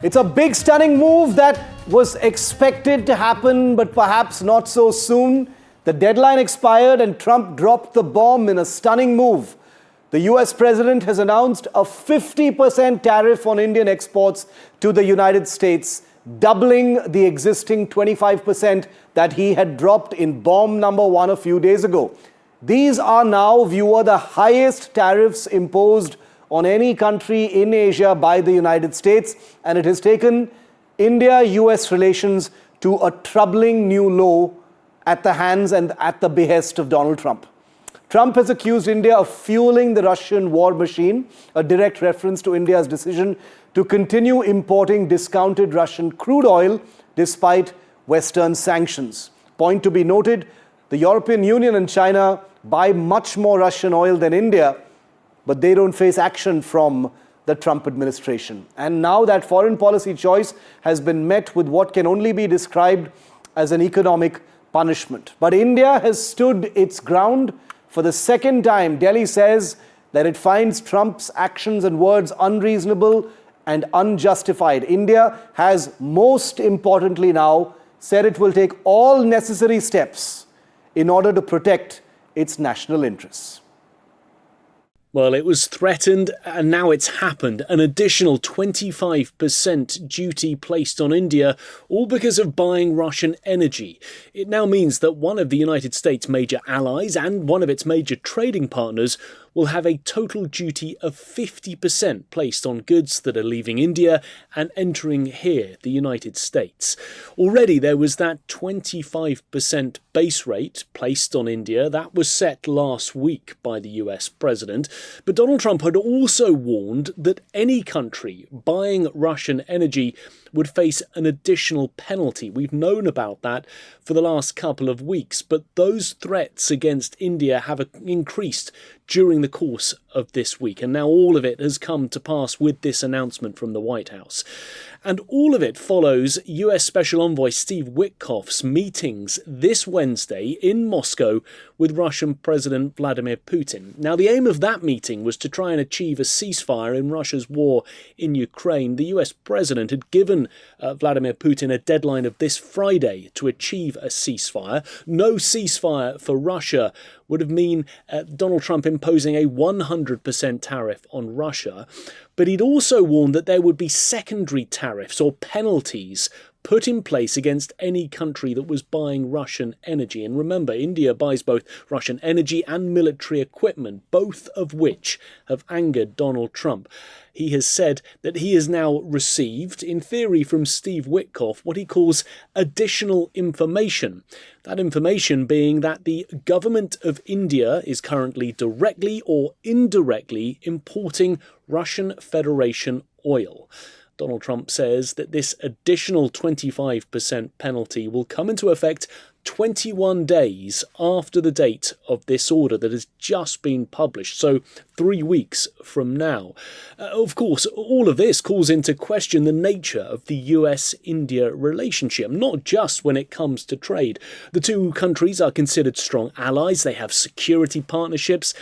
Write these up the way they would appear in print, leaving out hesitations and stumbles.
It's a big, stunning move that was expected to happen, but perhaps not so soon. The deadline expired and Trump dropped the bomb in a stunning move. The US president has announced a 50% tariff on Indian exports to the United States, doubling the existing 25% that he had dropped in bomb number one a few days ago. These are now, viewer, the highest tariffs imposed on any country in Asia by the United States, and it has taken India-US relations to a troubling new low at the hands and at the behest of Donald Trump. Trump has accused India of fueling the Russian war machine, a direct reference to India's decision to continue importing discounted Russian crude oil despite Western sanctions. Point to be noted, the European Union and China buy much more Russian oil than India, but they don't face action from the Trump administration. And now that foreign policy choice has been met with what can only be described as an economic punishment. But India has stood its ground. For the second time, Delhi says that it finds Trump's actions and words unreasonable and unjustified. India has, most importantly now, said it will take all necessary steps in order to protect its national interests. Well, it was threatened and now it's happened. An additional 25% duty placed on India, all because of buying Russian energy. It now means that one of the United States' major allies and one of its major trading partners will have a total duty of 50% placed on goods that are leaving India and entering here, the United States. Already there was that 25% base rate placed on India. That was set last week by the US president. But Donald Trump had also warned that any country buying Russian energy would face an additional penalty. We've known about that for the last couple of weeks, but those threats against India have increased during the course of this week, and now all of it has come to pass with this announcement from the White House. And all of it follows US Special Envoy Steve Witkoff's meetings this Wednesday in Moscow with Russian President Vladimir Putin. Now, the aim of that meeting was to try and achieve a ceasefire in Russia's war in Ukraine. The US president had given Vladimir Putin a deadline of this Friday to achieve a ceasefire. No ceasefire for Russia would have mean Donald Trump imposing a 100% tariff on Russia. But he'd also warned that there would be secondary tariffs or penalties put in place against any country that was buying Russian energy. And remember, India buys both Russian energy and military equipment, both of which have angered Donald Trump. He has said that he has now received, in theory from Steve Witkoff, what he calls additional information. That information being that the government of India is currently directly or indirectly importing Russian Federation oil. Donald Trump says that this additional 25% penalty will come into effect 21 days after the date of this order that has just been published, so 3 weeks from now. Of course, all of this calls into question the nature of the US-India relationship, not just when it comes to trade. The two countries are considered strong allies. They have security partnerships,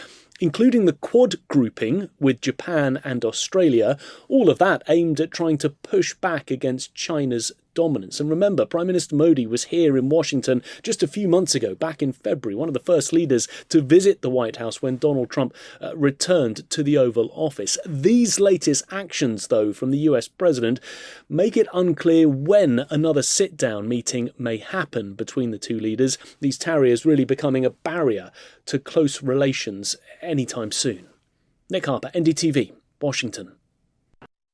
including the Quad grouping with Japan and Australia, all of that aimed at trying to push back against China's dominance. And remember, Prime Minister Modi was here in Washington just a few months ago, back in February, one of the first leaders to visit the White House when Donald Trump returned to the Oval Office. These latest actions, though, from the US president make it unclear when another sit-down meeting may happen between the two leaders, these tariffs really becoming a barrier to close relations anytime soon. Nick Harper, NDTV, Washington.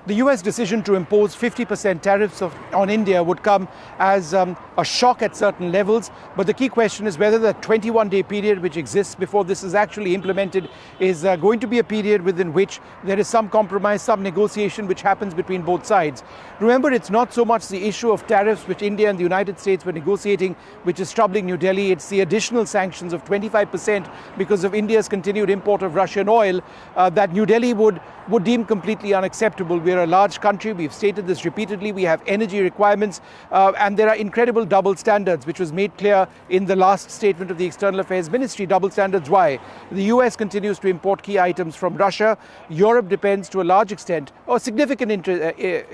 The US decision to impose 50% tariffs on India would come as a shock at certain levels. But the key question is whether the 21-day period which exists before this is actually implemented is going to be a period within which there is some compromise, some negotiation which happens between both sides. Remember, it's not so much the issue of tariffs which India and the United States were negotiating, which is troubling New Delhi. It's the additional sanctions of 25% because of India's continued import of Russian oil that New Delhi would deem completely unacceptable. We We're a large country. We've stated this repeatedly. We have energy requirements, and there are incredible double standards, which was made clear in the last statement of the External Affairs Ministry. Double standards why? The US continues to import key items from Russia. Europe depends to a large extent, or significant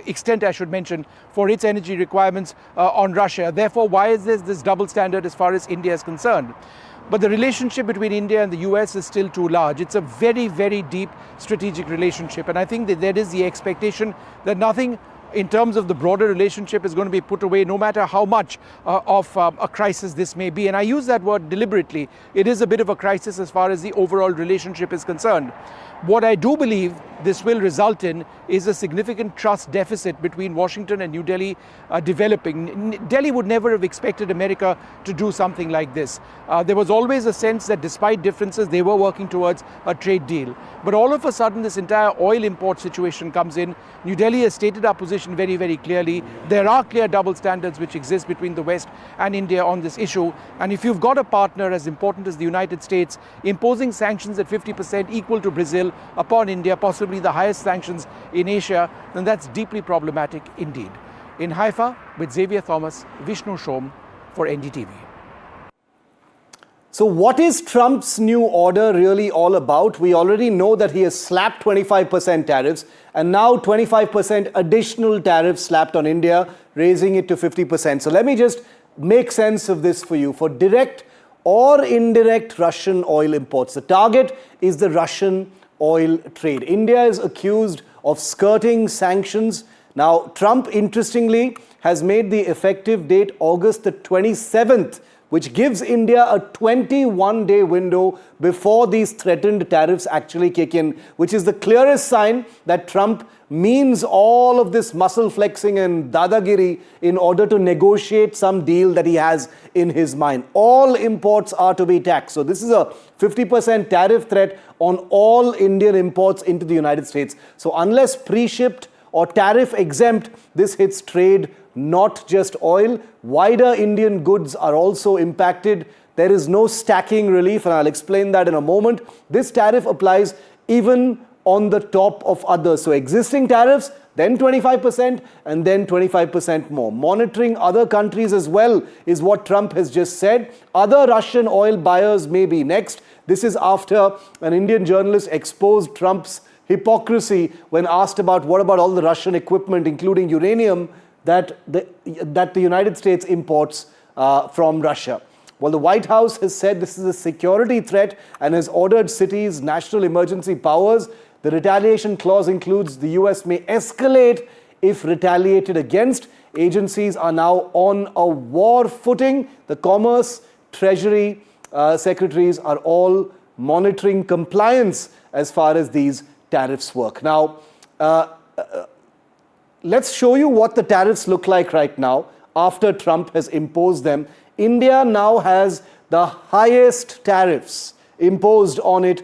extent, I should mention, for its energy requirements on Russia. Therefore, why is there this double standard as far as India is concerned? But the relationship between India and the US is still too large. It's a very, very deep strategic relationship. And I think that there is the expectation that nothing in terms of the broader relationship is going to be put away, no matter how much of a crisis this may be. And I use that word deliberately. It is a bit of a crisis as far as the overall relationship is concerned. What I do believe this will result in is a significant trust deficit between Washington and New Delhi developing. Delhi would never have expected America to do something like this. There was always a sense that despite differences, they were working towards a trade deal. But all of a sudden, this entire oil import situation comes in. New Delhi has stated our position very, very clearly. There are clear double standards which exist between the West and India on this issue. And if you've got a partner as important as the United States imposing sanctions at 50% equal to Brazil upon India, possibly the highest sanctions in Asia, then that's deeply problematic indeed. In Haifa, with Xavier Thomas, Vishnu Shom for NDTV. So what is Trump's new order really all about? We already know that he has slapped 25% tariffs and now 25% additional tariffs slapped on India, raising it to 50%. So let me just make sense of this for you. For direct or indirect Russian oil imports, the target is the Russian oil trade. India is accused of skirting sanctions. Now, Trump, interestingly, has made the effective date August the 27th, which gives India a 21-day window before these threatened tariffs actually kick in, which is the clearest sign that Trump means all of this muscle flexing and dadagiri in order to negotiate some deal that he has in his mind. All imports are to be taxed. So this is a 50% tariff threat on all Indian imports into the United States. So unless pre-shipped or tariff exempt, this hits trade, not just oil. Wider Indian goods are also impacted. There is no stacking relief, and I'll explain that in a moment. This tariff applies even on the top of others. So existing tariffs, then 25%, and then 25% more. Monitoring other countries as well is what Trump has just said. Other Russian oil buyers may be next. This is after an Indian journalist exposed Trump's hypocrisy when asked about what about all the Russian equipment, including uranium, that the United States imports from Russia. Well, the White House has said this is a security threat and has ordered cities national emergency powers. The retaliation clause includes the US may escalate if retaliated against. Agencies are now on a war footing. The Commerce, Treasury secretaries are all monitoring compliance as far as these tariffs work. Now, let's show you what the tariffs look like right now after Trump has imposed them. India now has the highest tariffs imposed on it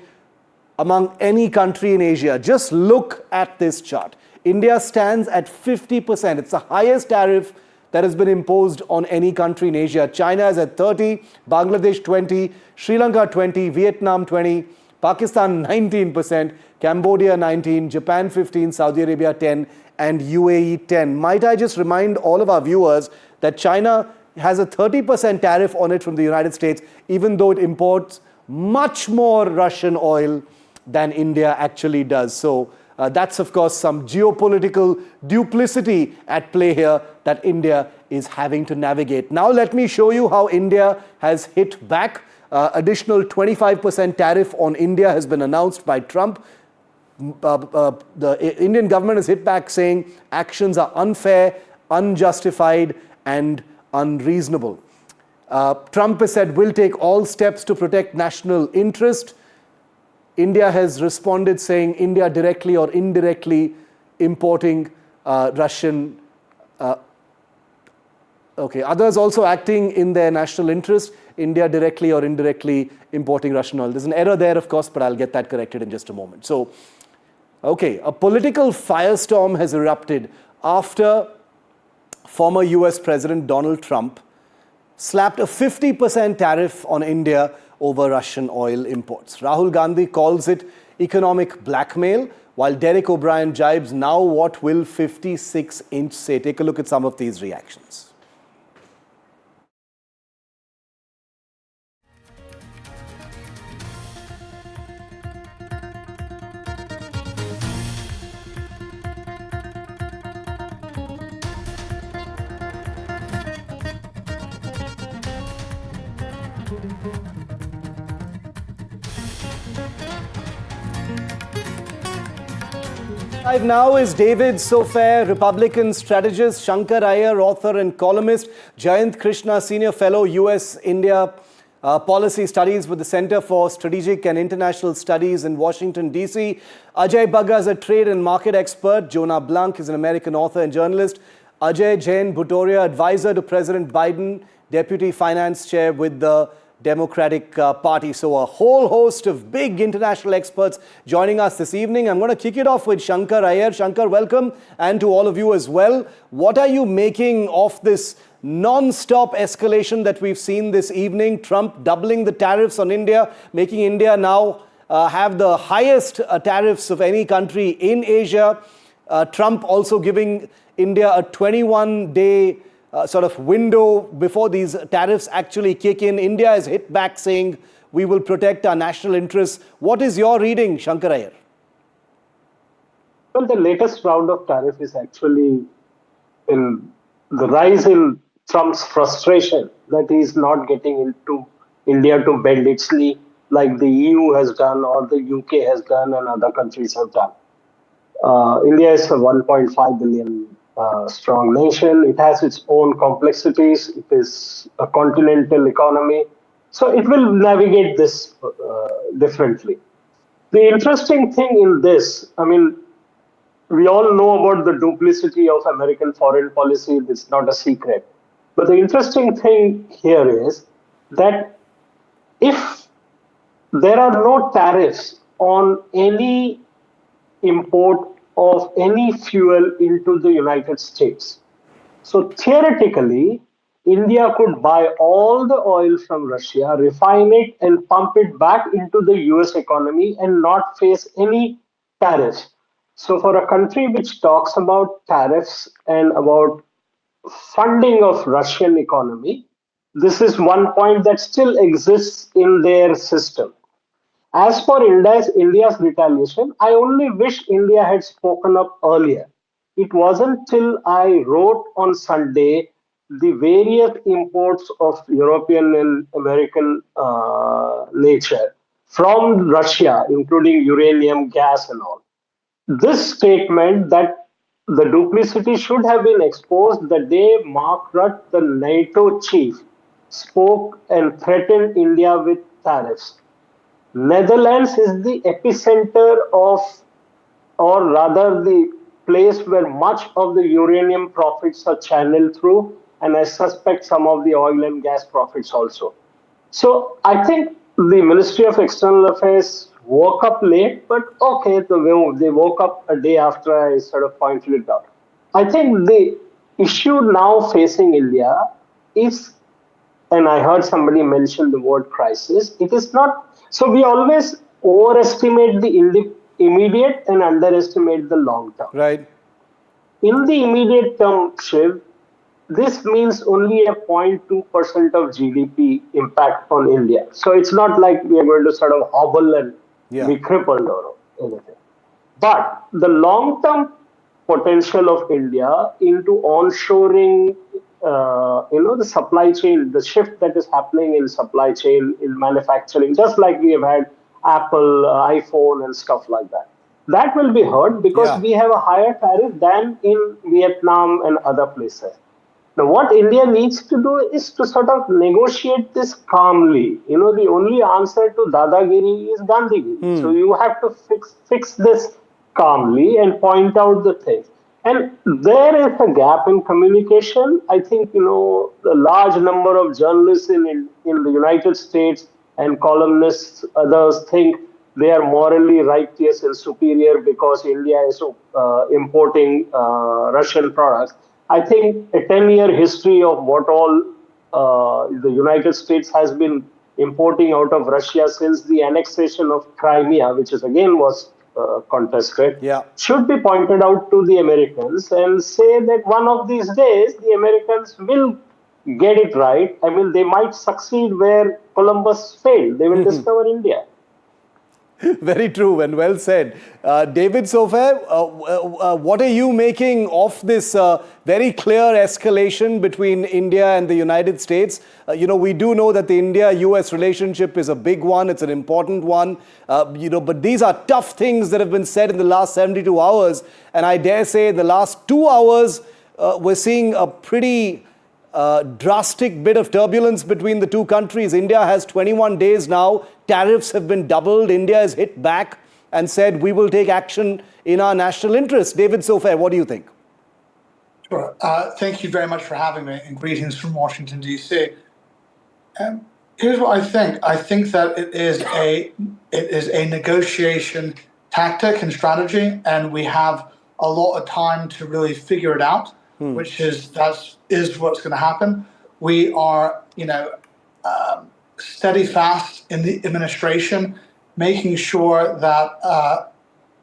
among any country in Asia. Just look at this chart. India stands at 50%. It's the highest tariff that has been imposed on any country in Asia. China is at 30, Bangladesh 20, Sri Lanka 20, Vietnam 20, Pakistan 19%, Cambodia 19, Japan 15, Saudi Arabia 10, and UAE 10. Might I just remind all of our viewers that China has a 30% tariff on it from the United States, even though it imports much more Russian oil than India actually does. So that's, of course, some geopolitical duplicity at play here that India is having to navigate. Now let me show you how India has hit back. Additional 25% tariff on India has been announced by Trump. The Indian government has hit back saying actions are unfair, unjustified, and unreasonable. Trump has said, we'll take all steps to protect national interest. India has responded saying India directly or indirectly importing Russian. Others also acting in their national interest. India directly or indirectly importing Russian oil. There's an error there, of course, but I'll get that corrected in just a moment. So, a political firestorm has erupted after former US President Donald Trump slapped a 50% tariff on India over Russian oil imports. Rahul Gandhi calls it economic blackmail, while Derek O'Brien jibes, now what will 56-inch say? Take a look at some of these reactions. Live now is David Sofair, Republican strategist, Shankar Iyer, author and columnist, Jayant Krishna, senior fellow, US-India Policy Studies with the Center for Strategic and International Studies in Washington, D.C. Ajay Bagga is a trade and market expert. Jonah Blanc is an American author and journalist. Ajay Jain Bhutoria, advisor to President Biden, deputy finance chair with the Democratic Party. So a whole host of big international experts joining us this evening. I'm going to kick it off with Shankar Iyer. Shankar, welcome, and to all of you as well. What are you making of this non-stop escalation that we've seen this evening? Trump doubling the tariffs on India, making India now have the highest tariffs of any country in Asia. Trump also giving India a 21-day sort of window before these tariffs actually kick in. India has hit back saying we will protect our national interests. What is your reading, Shankar Iyer? Well, the latest round of tariff is actually in the rise in Trump's frustration that he is not getting into India to bend its knee like the EU has done or the UK has done and other countries have done. India is a 1.5 billion strong nation. It has its own complexities. It is a continental economy. So it will navigate this differently. The interesting thing in this, I mean, we all know about the duplicity of American foreign policy. It's not a secret. But the interesting thing here is that if there are no tariffs on any import of any fuel into the United States. So theoretically, India could buy all the oil from Russia, refine it and pump it back into the US economy and not face any tariffs. So for a country which talks about tariffs and about funding of Russian economy, this is one point that still exists in their system. As for India's retaliation, I only wish India had spoken up earlier. It wasn't till I wrote on Sunday the various imports of European and American nature from Russia, including uranium, gas, and all. This statement that the duplicity should have been exposed the day Mark Rutte, the NATO chief, spoke and threatened India with tariffs. Netherlands is the epicenter of, or rather the place where much of the uranium profits are channeled through, and I suspect some of the oil and gas profits also. So I think the Ministry of External Affairs woke up late, but okay, they woke up a day after I sort of pointed it out. I think the issue now facing India is, and I heard somebody mention the word crisis, it is not. So we always overestimate the immediate and underestimate the long term. Right. In the immediate term, Shiv, this means only a 0.2% of GDP impact on India. So it's not like we are going to sort of hobble and be crippled or anything. But the long-term potential of India into onshoring, the supply chain, the shift that is happening in supply chain, in manufacturing, just like we have had Apple, iPhone and stuff like that. That will be heard because we have a higher tariff than in Vietnam and other places. Now, what India needs to do is to sort of negotiate this calmly. The only answer to Dadagiri is Gandhigiri. So you have to fix this calmly and point out the things. And there is a gap in communication. I think, a large number of journalists in the United States and columnists, others think they are morally righteous and superior because India is importing Russian products. I think a 10-year history of what all the United States has been importing out of Russia since the annexation of Crimea, which is again was contested, Yeah. should be pointed out to the Americans and say that one of these days the Americans will get it right. I mean, they might succeed where Columbus failed. They will discover India. Very true and well said. David Sofair, what are you making of this very clear escalation between India and the United States? We do know that the India-US relationship is a big one. It's an important one. But these are tough things that have been said in the last 72 hours. And I dare say in the last 2 hours, we're seeing a pretty drastic bit of turbulence between the two countries. India has 21 days now. Tariffs have been doubled. India has hit back and said, we will take action in our national interest. David Sofair, what do you think? Sure. Thank you very much for having me, and greetings from Washington, D.C. Here's what I think. I think that it is a negotiation tactic and strategy, and we have a lot of time to really figure it out, which is what's going to happen. We are, steadfast in the administration, making sure that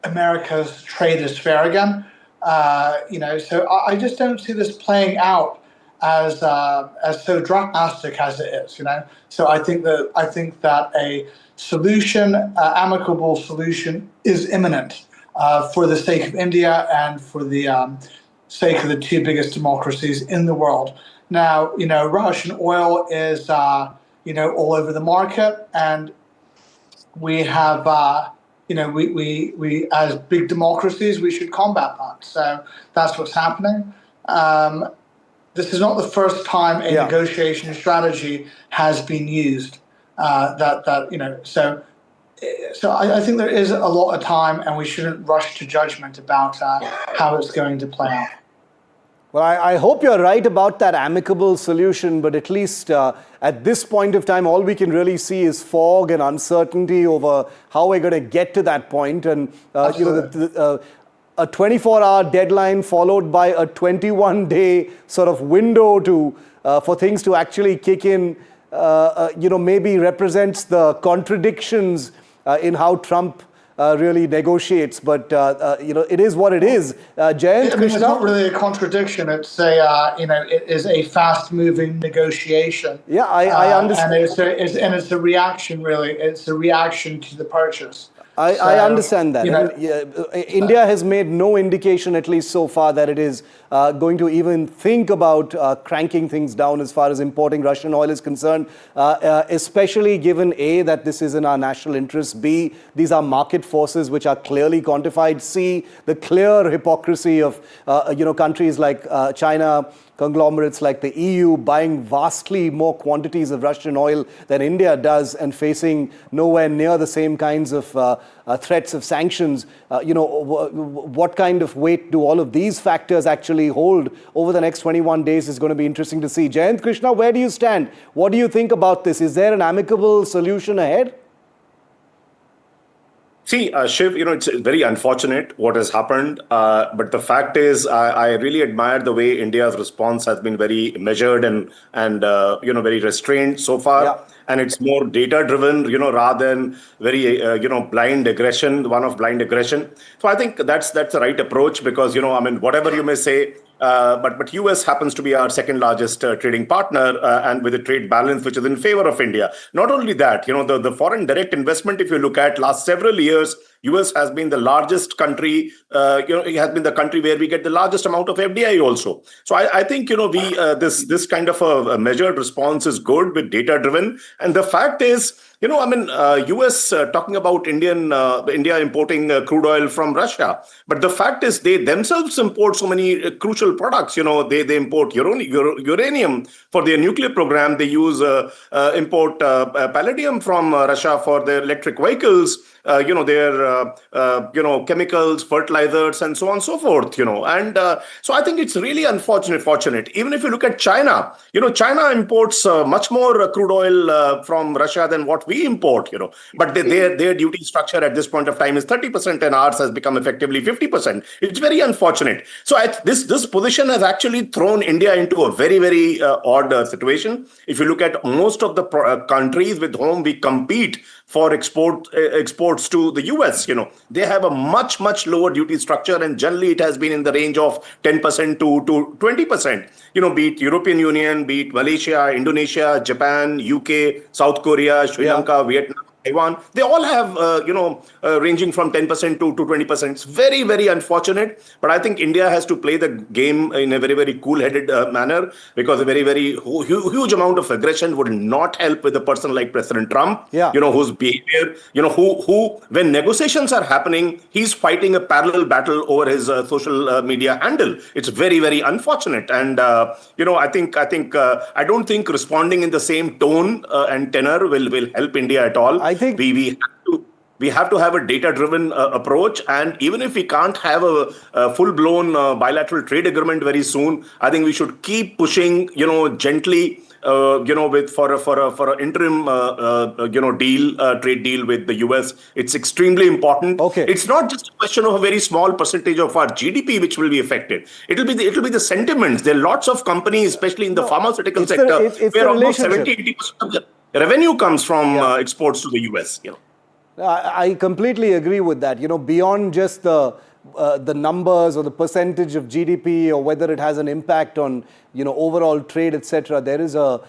America's trade is fair again. So I just don't see this playing out as so drastic as it is. So I think that a solution, amicable solution, is imminent for the sake of India and for the sake of the two biggest democracies in the world. Now, Russian oil is all over the market, and we have we as big democracies, we should combat that. So that's what's happening. This is not the first time a negotiation strategy has been used. So I think there is a lot of time, and we shouldn't rush to judgment about how it's going to play out. Well, I hope you're right about that amicable solution, but at least at this point of time, all we can really see is fog and uncertainty over how we're going to get to that point. And, a 24-hour deadline followed by a 21-day sort of window for things to actually kick in, maybe represents the contradictions in how Trump really negotiates, but it is what it is. Jayant, Krishna? It's not really a contradiction. It's it is a fast-moving negotiation. Yeah, I understand. And it's a reaction, really. It's a reaction to the purchase. I understand that. India has made no indication, at least so far, that it is going to even think about cranking things down as far as importing Russian oil is concerned, especially given A, that this is in our national interest, B, these are market forces which are clearly quantified, C, the clear hypocrisy of countries like China, conglomerates like the EU buying vastly more quantities of Russian oil than India does and facing nowhere near the same kinds of threats of sanctions. What kind of weight do all of these factors actually hold over the next 21 days is going to be interesting to see. Jayant, Krishna, where do you stand? What do you think about this? Is there an amicable solution ahead? See, Shiv, it's very unfortunate what has happened. But the fact is, I really admire the way India's response has been very measured and very restrained so far. Yeah. And it's more data-driven, rather than very, blind aggression, one of blind aggression. So I think that's the right approach because, whatever you may say, but US happens to be our second largest trading partner and with a trade balance which is in favor of India. Not only that, the foreign direct investment, if you look at last several years, US has been the largest country, it has been the country where we get the largest amount of FDI also. So I think, this kind of a measured response is good with data driven. And the fact is, US talking about India importing crude oil from Russia. But the fact is they themselves import so many crucial products. They import uranium for their nuclear program. They use import palladium from Russia for their electric vehicles. Their chemicals, fertilizers, and so on and so forth. And so I think it's really unfortunate. Even if you look at China, China imports much more crude oil from Russia than what we import. But their duty structure at this point of time is 30%, and ours has become effectively 50%. It's very unfortunate. So this position has actually thrown India into a very, very odd situation. If you look at most of the countries with whom we compete for exports to the US. They have a much lower duty structure, and generally it has been in the range of 10% to 20%. Be it European Union, be it Malaysia, Indonesia, Japan, UK, South Korea, Sri Lanka, Vietnam, Taiwan, they all have, ranging from 10% to 20%. It's very, very unfortunate. But I think India has to play the game in a very, very cool-headed manner, because a very, very huge amount of aggression would not help with a person like President Trump, whose behavior, who, when negotiations are happening, he's fighting a parallel battle over his social media handle. It's very, very unfortunate. And, I don't think responding in the same tone and tenor will help India at all. I think we have to have a data-driven approach, and even if we can't have a full-blown bilateral trade agreement very soon, I think we should keep pushing, gently, for an interim, trade deal with the US. It's extremely important. Okay. It's not just a question of a very small percentage of our GDP which will be affected. It'll be the sentiments. There are lots of companies, especially in the pharmaceutical sector, where almost 70-80% of the revenue comes from exports to the US. I completely agree with that. Beyond just the numbers or the percentage of GDP, or whether it has an impact on overall trade, etc. There is a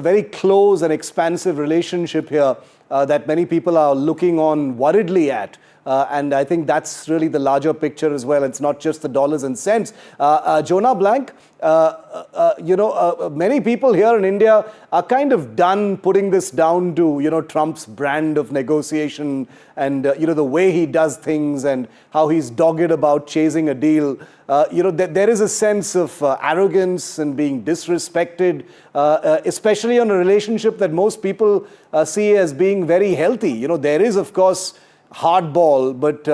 very close and expansive relationship here that many people are looking on worriedly at. And I think that's really the larger picture as well. It's not just the dollars and cents. Jonah Blank, many people here in India are kind of done putting this down to, Trump's brand of negotiation and, the way he does things and how he's dogged about chasing a deal. There is a sense of arrogance and being disrespected, especially on a relationship that most people see as being very healthy. There is, of course, hardball, but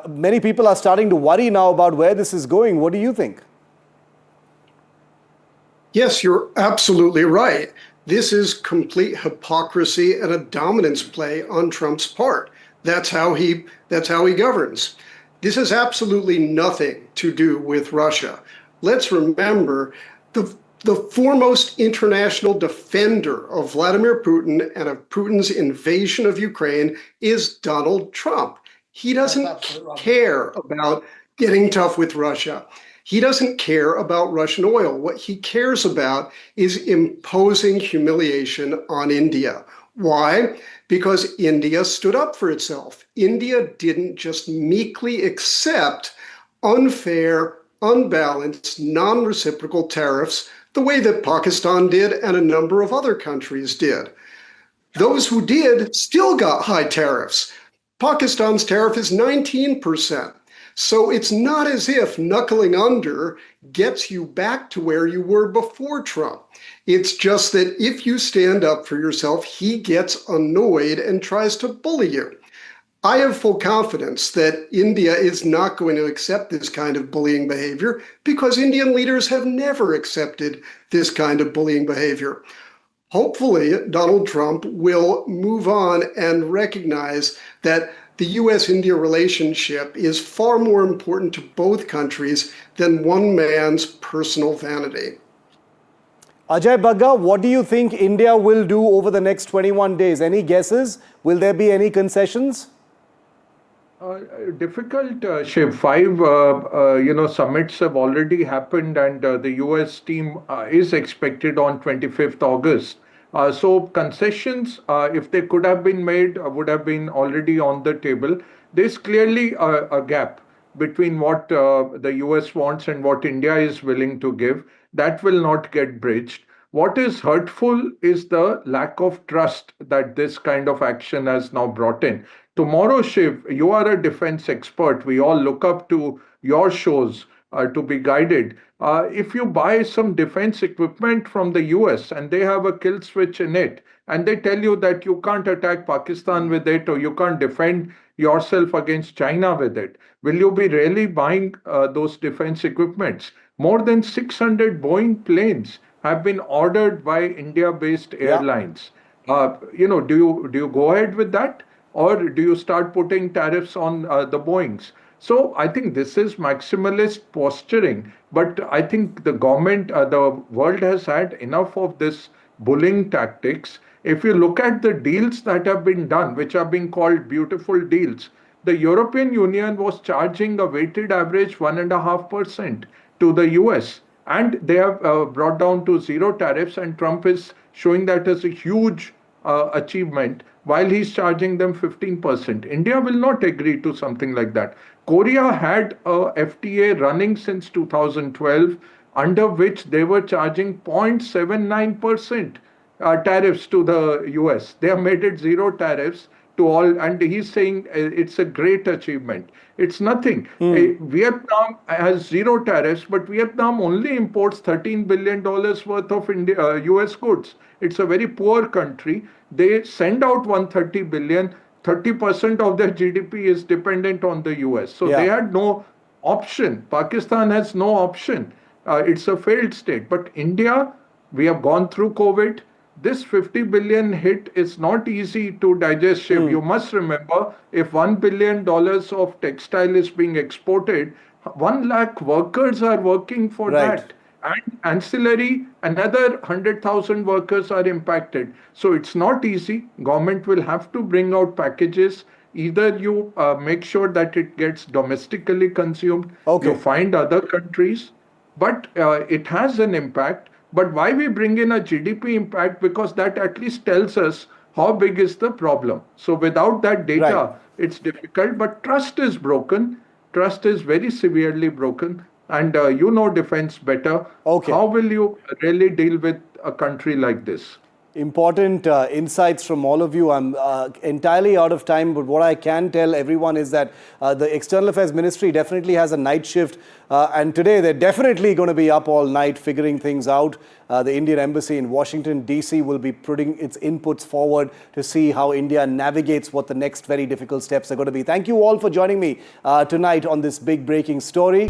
many people are starting to worry now about where this is going. What do you think? Yes, you're absolutely right. This is complete hypocrisy and a dominance play on Trump's part. That's how he governs. This has absolutely nothing to do with Russia. Let's remember the foremost international defender of Vladimir Putin and of Putin's invasion of Ukraine is Donald Trump. He doesn't care about getting tough with Russia. He doesn't care about Russian oil. What he cares about is imposing humiliation on India. Why? Because India stood up for itself. India didn't just meekly accept unfair, unbalanced, non-reciprocal tariffs the way that Pakistan did and a number of other countries did. Those who did still got high tariffs. Pakistan's tariff is 19%. So it's not as if knuckling under gets you back to where you were before Trump. It's just that if you stand up for yourself, he gets annoyed and tries to bully you. I have full confidence that India is not going to accept this kind of bullying behavior because Indian leaders have never accepted this kind of bullying behavior. Hopefully, Donald Trump will move on and recognize that the US-India relationship is far more important to both countries than one man's personal vanity. Ajay Bagga, what do you think India will do over the next 21 days? Any guesses? Will there be any concessions? Difficult, Shiv. 5, summits have already happened, and the US team is expected on 25th August. So concessions, if they could have been made, would have been already on the table. There's clearly a gap between what the US wants and what India is willing to give. That will not get bridged. What is hurtful is the lack of trust that this kind of action has now brought in. Tomorrow, Shiv, you are a defense expert. We all look up to your shows to be guided. If you buy some defense equipment from the US and they have a kill switch in it, and they tell you that you can't attack Pakistan with it or you can't defend yourself against China with it, will you be really buying those defense equipments? More than 600 Boeing planes have been ordered by India-based airlines. Do you go ahead with that? Or do you start putting tariffs on the Boeings? So I think this is maximalist posturing. But I think the government, the world has had enough of this bullying tactics. If you look at the deals that have been done, which are being called beautiful deals, the European Union was charging a weighted average 1.5% to the US. And they have brought down to zero tariffs, and Trump is showing that as a huge achievement while he's charging them 15%. India will not agree to something like that. Korea had a FTA running since 2012, under which they were charging 0.79% tariffs to the US. They have made it zero tariffs to all, and he's saying it's a great achievement. It's nothing. Vietnam has zero tariffs, but Vietnam only imports $13 billion worth of US goods. It's a very poor country. They send out 130 billion. 30% of their GDP is dependent on the US. So they had no option. Pakistan has no option. It's a failed state. But India, we have gone through COVID. This 50 billion hit is not easy to digest, Shiv. You must remember, if $1 billion of textile is being exported, 1 lakh workers are working for that. And ancillary, another 100,000 workers are impacted. So it's not easy. Government will have to bring out packages. Either you make sure that it gets domestically consumed, you find other countries, but it has an impact. But why we bring in a GDP impact? Because that at least tells us how big is the problem. So without that data, it's difficult. But trust is broken. Trust is very severely broken. And you know defense better. How will you really deal with a country like this? Important insights from all of you. I'm entirely out of time, but what I can tell everyone is that the External Affairs Ministry definitely has a night shift, and today they're definitely going to be up all night figuring things out. The Indian Embassy in Washington, D.C. will be putting its inputs forward to see how India navigates what the next very difficult steps are going to be. Thank you all for joining me tonight on this big breaking story.